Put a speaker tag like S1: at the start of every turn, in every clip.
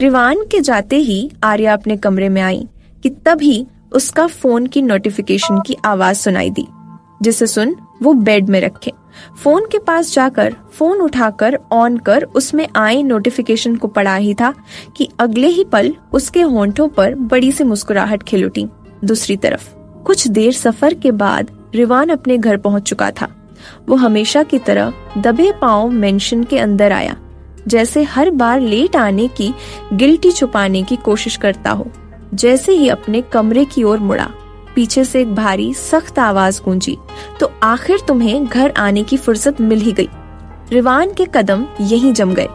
S1: रिवान के जाते ही आर्या अपने कमरे में आई कि तभी उसका फोन की नोटिफिकेशन की आवाज सुनाई दी, जिसे सुन वो बेड में रखे फोन के पास जाकर फोन उठाकर ऑन कर उसमें आए नोटिफिकेशन को पढ़ा ही था कि अगले ही पल उसके होंठों पर बड़ी सी मुस्कुराहट खिल उठी। दूसरी तरफ कुछ देर सफर के बाद रिवान अपने घर पहुंच चुका था। वो हमेशा की तरह दबे पांव मेंशन के अंदर आया, जैसे हर बार लेट आने की गिल्टी छुपाने की कोशिश करता हो। जैसे ही अपने कमरे की ओर मुड़ा, पीछे से एक भारी सख्त आवाज गूंजी, तो आखिर तुम्हें घर आने की फुर्सत मिल ही गई। रिवान के कदम यहीं जम गए।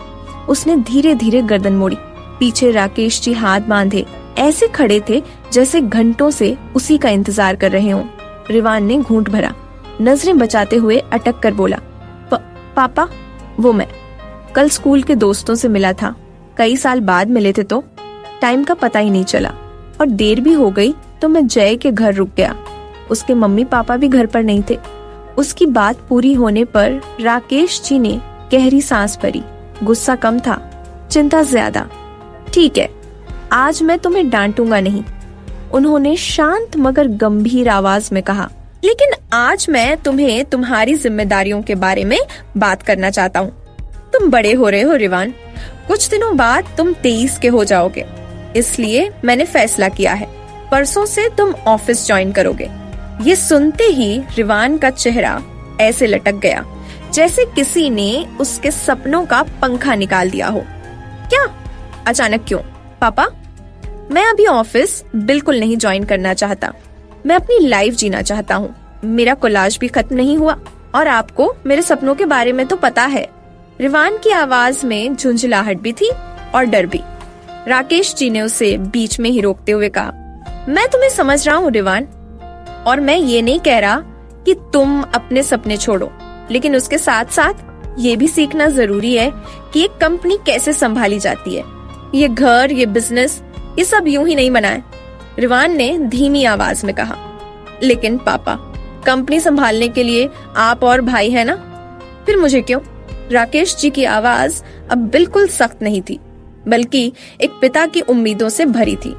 S1: उसने धीरे धीरे गर्दन मोड़ी। पीछे राकेश जी हाथ बांधे ऐसे खड़े थे जैसे घंटों से उसी का इंतजार कर रहे हों। रिवान ने घूंट भरा, नजरें बचाते हुए अटक कर बोला, पापा, वो मैं कल स्कूल के दोस्तों से मिला था। कई साल बाद मिले थे तो टाइम का पता ही नहीं चला और देर भी हो गई तो मैं जय के घर रुक गया। उसके मम्मी पापा भी घर पर नहीं थे। उसकी बात पूरी होने पर राकेश जी ने गहरी सांस भरी। गुस्सा कम था, चिंता ज्यादा। ठीक है, आज मैं तुम्हें डांटूंगा नहीं, उन्होंने शांत मगर गंभीर आवाज में कहा, लेकिन आज मैं तुम्हें तुम्हारी जिम्मेदारियों के बारे में बात करना चाहता हूँ। तुम बड़े हो रहे हो रिवान, कुछ दिनों बाद तुम 23 के हो जाओगे, इसलिए मैंने फैसला किया है परसों से तुम ऑफिस ज्वाइन करोगे। ये सुनते ही रिवान का चेहरा ऐसे लटक गया जैसे किसी ने उसके सपनों का पंखा निकाल दिया हो। क्या? अचानक क्यों? पापा, मैं अभी ऑफिस बिल्कुल नहीं ज्वाइन करना चाहता। मैं अपनी लाइफ जीना चाहता हूँ। मेरा कॉलेज भी खत्म नहीं हुआ और आपको मेरे सपनों के बारे में तो पता है। रिवान की आवाज में झुंझलाहट भी थी और डर भी। राकेश जी ने उसे बीच में ही रोकते हुए कहा, मैं तुम्हें समझ रहा हूँ रिवान, और मैं ये नहीं कह रहा कि तुम अपने सपने छोड़ो, लेकिन उसके साथ साथ ये भी सीखना जरूरी है कि एक कंपनी कैसे संभाली जाती है। ये घर, ये बिजनेस, ये सब यूं ही नहीं बना है। रिवान ने धीमी आवाज में कहा, लेकिन पापा, कंपनी संभालने के लिए आप और भाई है ना, फिर मुझे क्यों? राकेश जी की आवाज अब बिल्कुल सख्त नहीं थी, बल्कि एक पिता की उम्मीदों से भरी थी।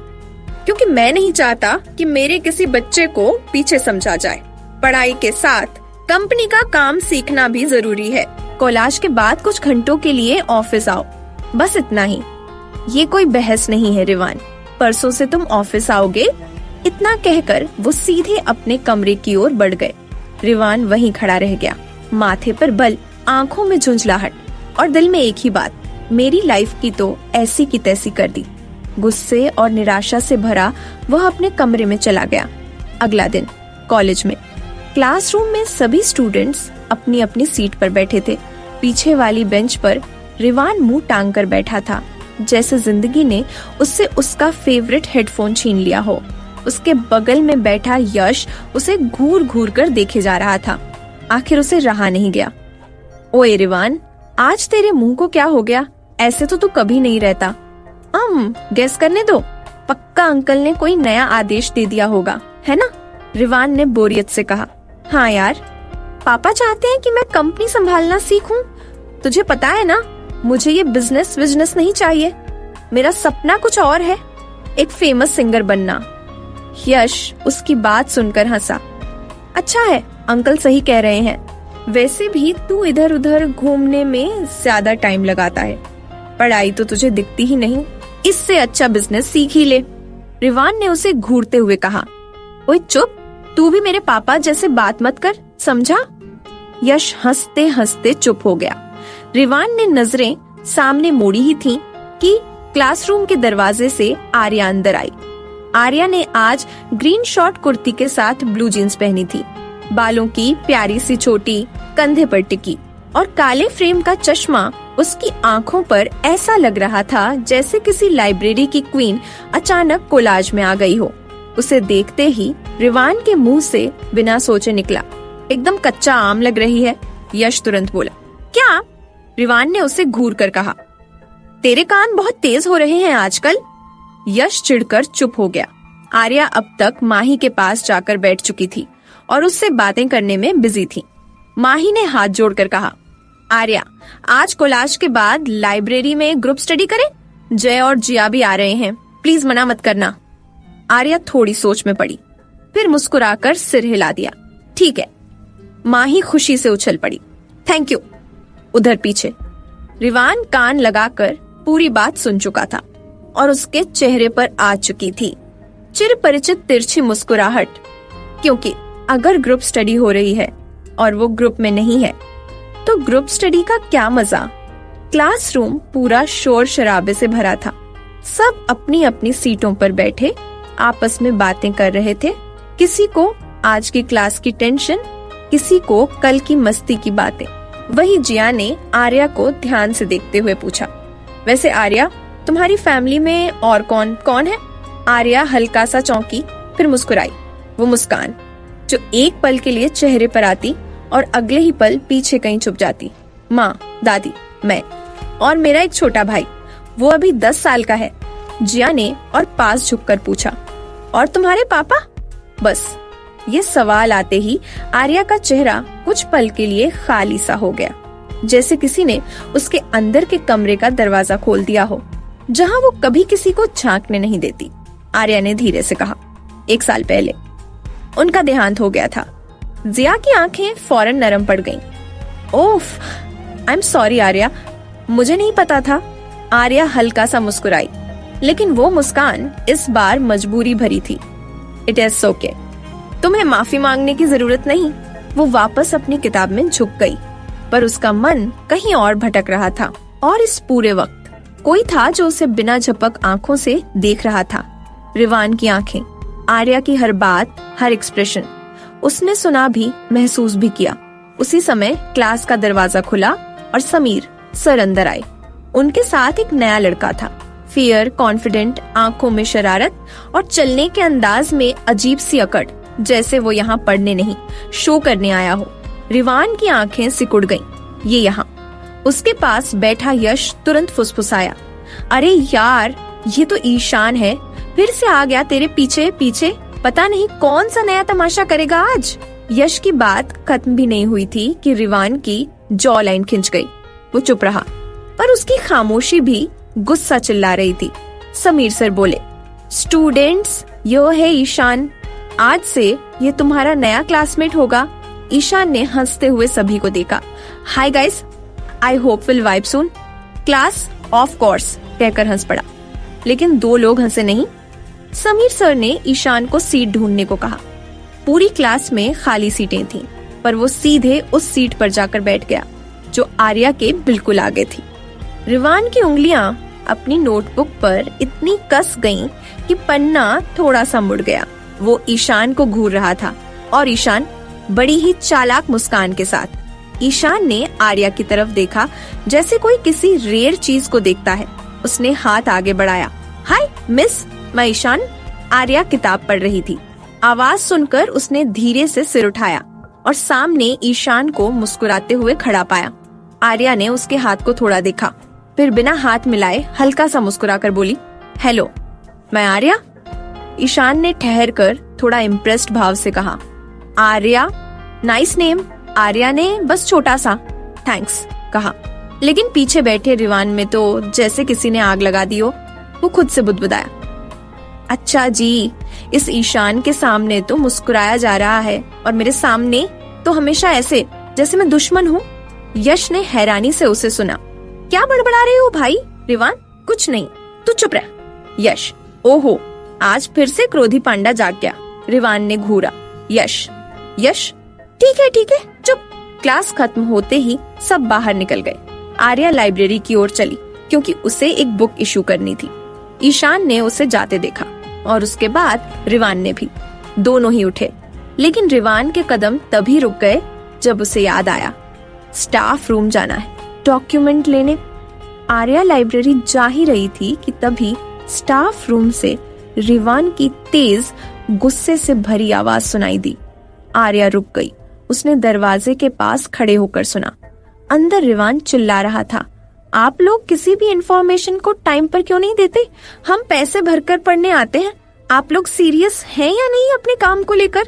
S1: क्योंकि मैं नहीं चाहता कि मेरे किसी बच्चे को पीछे समझा जाए। पढ़ाई के साथ कंपनी का काम सीखना भी जरूरी है। कॉलेज के बाद कुछ घंटों के लिए ऑफिस आओ, बस इतना ही। ये कोई बहस नहीं है रिवान, परसों से तुम ऑफिस आओगे। इतना कहकर वो सीधे अपने कमरे की ओर बढ़ गए। रिवान वहीं खड़ा रह गया, माथे पर बल, आंखों में झुंझलाहट और दिल में एक ही बात, मेरी लाइफ की तो ऐसी की तैसी कर दी। गुस्से और निराशा से भरा वह अपने कमरे में चला गया। अगला दिन कॉलेज में क्लासरूम में सभी स्टूडेंट्स अपनी अपनी सीट पर बैठे थे। पीछे वाली बेंच पर रिवान मुंह टांग कर बैठा था, जैसे जिंदगी ने उससे उसका फेवरेट हेडफोन छीन लिया हो। उसके बगल में बैठा यश उसे घूर घूर कर देखे जा रहा था। आखिर उसे रहा नहीं गया। ओए रिवान, आज तेरे मुंह को क्या हो गया? ऐसे तो तू कभी नहीं रहता। गेस करने दो, पक्का अंकल ने कोई नया आदेश दे दिया होगा, है ना? रिवान ने बोरियत से कहा। हाँ यार, पापा चाहते हैं कि मैं कंपनी संभालना सीखूं। तुझे पता है ना, मुझे ये बिजनेस नहीं चाहिए। मेरा सपना कुछ और है, एक फेमस सिंगर बनना। यश उसकी बात सुनकर हंसा। अच्छा है, अंकल सही कह रहे हैं। वैसे भी तू इधर उधर घूमने में ज्यादा टाइम लगाता है, पढ़ाई तो तुझे दिखती ही नहीं। इससे अच्छा बिजनेस सीख ही ले। रिवान ने उसे घूरते हुए कहा। ओए चुप, तू भी मेरे पापा जैसे बात मत कर, समझा? यश हंसते हंसते चुप हो गया। रिवान ने नजरें सामने मोड़ी ही थीं कि क्लासरूम के दरवाजे से आर्या अंदर आई। आर्या ने आज ग्रीन शॉर्ट कुर्ती के साथ ब्लू जीन्स पहनी थी। बालों की प्यारी सी चोटी कंधे पर टिकी और काले फ्रेम का चश्मा उसकी आंखों पर ऐसा लग रहा था जैसे किसी लाइब्रेरी की क्वीन अचानक कोलाज में आ गई हो। उसे देखते ही रिवान के मुंह से बिना सोचे निकला, एकदम कच्चा आम लग रही है। यश तुरंत बोला, क्या? रिवान ने उसे घूर कर कहा। तेरे कान बहुत तेज हो रहे हैं आजकल। यश चिढ़कर चुप हो गया। आर्या अब तक माही के पास जाकर बैठ चुकी थी और उससे बातें करने में बिजी थी। माही ने हाथ जोड़कर कहा, आर्या, आज कोलाज के बाद लाइब्रेरी में ग्रुप स्टडी करें। जय और जिया भी आ रहे हैं, प्लीज मना मत करना। आर्या थोड़ी सोच में पड़ी, फिर मुस्कुराकर सिर हिला दिया। ठीक है। माही खुशी से उछल पड़ी। Thank you. उधर पीछे रिवान कान लगाकर पूरी बात सुन चुका था और उसके चेहरे पर आ चुकी थी चिर परिचित तिरछी मुस्कुराहट, क्योंकि अगर ग्रुप स्टडी हो रही है और वो ग्रुप में नहीं है तो ग्रुप स्टडी का क्या मजा। क्लासरूम पूरा शोर शराबे से भरा था। सब अपनी अपनी सीटों पर बैठे आपस में बातें कर रहे थे। किसी को आज की क्लास की टेंशन, किसी को कल की मस्ती की बातें। वही जिया ने आर्या को ध्यान से देखते हुए पूछा, वैसे आर्या, तुम्हारी फैमिली में और कौन कौन है? आर्या हल्का सा चौंकी, फिर मुस्कुराई। वो मुस्कान जो एक पल के लिए चेहरे पर आती और अगले ही पल पीछे कहीं छुप जाती। माँ, दादी, मैं और मेरा एक छोटा भाई, वो अभी 10 साल का है। जिया ने और पास झुककर पूछा, और तुम्हारे पापा? बस ये सवाल आते ही आर्या का चेहरा कुछ पल के लिए खाली सा हो गया, जैसे किसी ने उसके अंदर के कमरे का दरवाजा खोल दिया हो, जहाँ वो कभी किसी को झांकने नहीं देती। आर्या ने धीरे से कहा, 1 साल पहले उनका देहांत हो गया था। जिया की आंखें फौरन नरम पड़ गईं। ओफ, आई एम सॉरी आर्या, मुझे नहीं पता था। आर्या हल्का सा मुस्कुराई, लेकिन वो मुस्कान इस बार मजबूरी भरी थी। इट इज ओके, तुम्हें माफी मांगने की जरूरत नहीं। वो वापस अपनी किताब में झुक गई, पर उसका मन कहीं और भटक रहा था। और इस पूरे वक्त कोई था जो उसे बिना झपक आंखों से देख रहा था। रिवान की आंखें, आर्या की हर बात, हर एक्सप्रेशन। उसने सुना भी, महसूस भी किया। उसी समय क्लास का दरवाजा खुला और समीर सर अंदर आए। उनके साथ एक नया लड़का था। फियर, कॉन्फिडेंट, आंखों में शरारत और चलने के अंदाज में अजीब सी अकड़, जैसे वो यहाँ पढ़ने नहीं, शो करने आया हो। रिवान की आंखें सिकुड़ गईं। ये यहाँ। उसके पास बैठा यश तुरंत फुसफुसाया, अरे यार, ये तो ईशान है, फिर से आ गया तेरे पीछे पीछे। पता नहीं कौन सा नया तमाशा करेगा आज। यश की बात खत्म भी नहीं हुई थी कि रिवान की जॉ लाइन खिंच गई। वो चुप रहा, पर उसकी खामोशी भी गुस्सा चिल्ला रही थी। समीर सर बोले, स्टूडेंट्स, यो है ईशान, आज से ये तुम्हारा नया क्लासमेट होगा। ईशान ने हंसते हुए सभी को देखा। Hi guys, I hope will vibe soon. Class of course कहकर हंस पड़ा, लेकिन 2 लोग हंसे नहीं। समीर सर ने ईशान को सीट ढूंढने को कहा। पूरी क्लास में खाली सीटें थीं, पर वो सीधे उस सीट पर जाकर बैठ गया जो आर्या के बिल्कुल आगे थी। रिवान की उंगलियां अपनी नोटबुक पर इतनी कस गईं कि पन्ना थोड़ा सा मुड़ गया। वो ईशान को घूर रहा था, और ईशान बड़ी ही चालाक मुस्कान के साथ। ईशान ने आर्या की तरफ देखा जैसे कोई किसी रेयर चीज को देखता है। उसने हाथ आगे बढ़ाया। हाय मिस, मैं ईशान। आर्या किताब पढ़ रही थी। आवाज सुनकर उसने धीरे से सिर उठाया और सामने ईशान को मुस्कुराते हुए खड़ा पाया। आर्या ने उसके हाथ को थोड़ा देखा, फिर बिना हाथ मिलाए हल्का सा मुस्कुराकर बोली, हेलो, मैं आर्या। ईशान ने ठहर कर थोड़ा इम्प्रेस्ड भाव से कहा, आर्या, नाइस नेम। आर्या ने बस छोटा सा थैंक्स कहा, लेकिन पीछे बैठे रिवान में तो जैसे किसी ने आग लगा दी हो। वो खुद से बुदबुदाया, अच्छा जी, इस ईशान के सामने तो मुस्कुराया जा रहा है और मेरे सामने तो हमेशा ऐसे जैसे मैं दुश्मन हूँ। यश ने हैरानी से उसे सुना। क्या बड़बड़ा रहे हो भाई? रिवान, कुछ नहीं, तू चुप रह। यश, ओहो, आज फिर से क्रोधी पांडा जाग गया। रिवान ने घूरा। यश, यश, ठीक है, चुप। क्लास खत्म होते ही सब बाहर निकल गए। आर्या लाइब्रेरी की ओर चली, क्योंकि उसे एक बुक इशू करनी थी। ईशान ने उसे जाते देखा और उसके बाद रिवान ने भी। दोनों ही उठे, लेकिन रिवान के कदम तभी रुक गए जब उसे याद आया, स्टाफ रूम जाना है, डॉक्यूमेंट लेने। आर्या लाइब्रेरी जा ही रही थी कि तभी स्टाफ रूम से रिवान की तेज गुस्से से भरी आवाज सुनाई दी। आर्या रुक गई। उसने दरवाजे के पास खड़े होकर सुना। अंदर रिवान चिल्ला रहा था, आप लोग किसी भी इंफॉर्मेशन को टाइम पर क्यों नहीं देते? हम पैसे भरकर पढ़ने आते हैं। आप लोग सीरियस हैं या नहीं अपने काम को लेकर?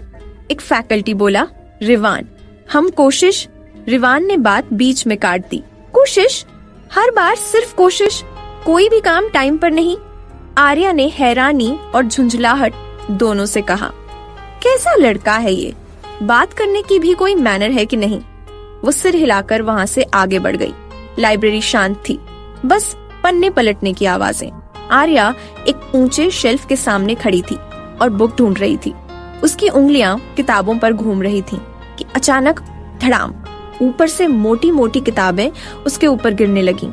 S1: एक फैकल्टी बोला। रिवान, हम कोशिश। रिवान ने बात बीच में काट दी। कोशिश? हर बार सिर्फ कोशिश। कोई भी काम टाइम पर नहीं? आर्या ने हैरानी और झुंझलाहट दोनों से कहा। कैसा लड़का है ये, बात करने की भी कोई मैनर है कि नहीं? वो सिर हिलाकर वहां से आगे बढ़ गई। लाइब्रेरी शांत थी, बस पन्ने पलटने की आवाजें। आर्या एक ऊंचे शेल्फ के सामने खड़ी थी और बुक ढूंढ रही थी। उसकी उंगलियां किताबों पर घूम रही थीं कि अचानक धड़ाम, ऊपर से मोटी मोटी किताबें उसके ऊपर गिरने लगीं।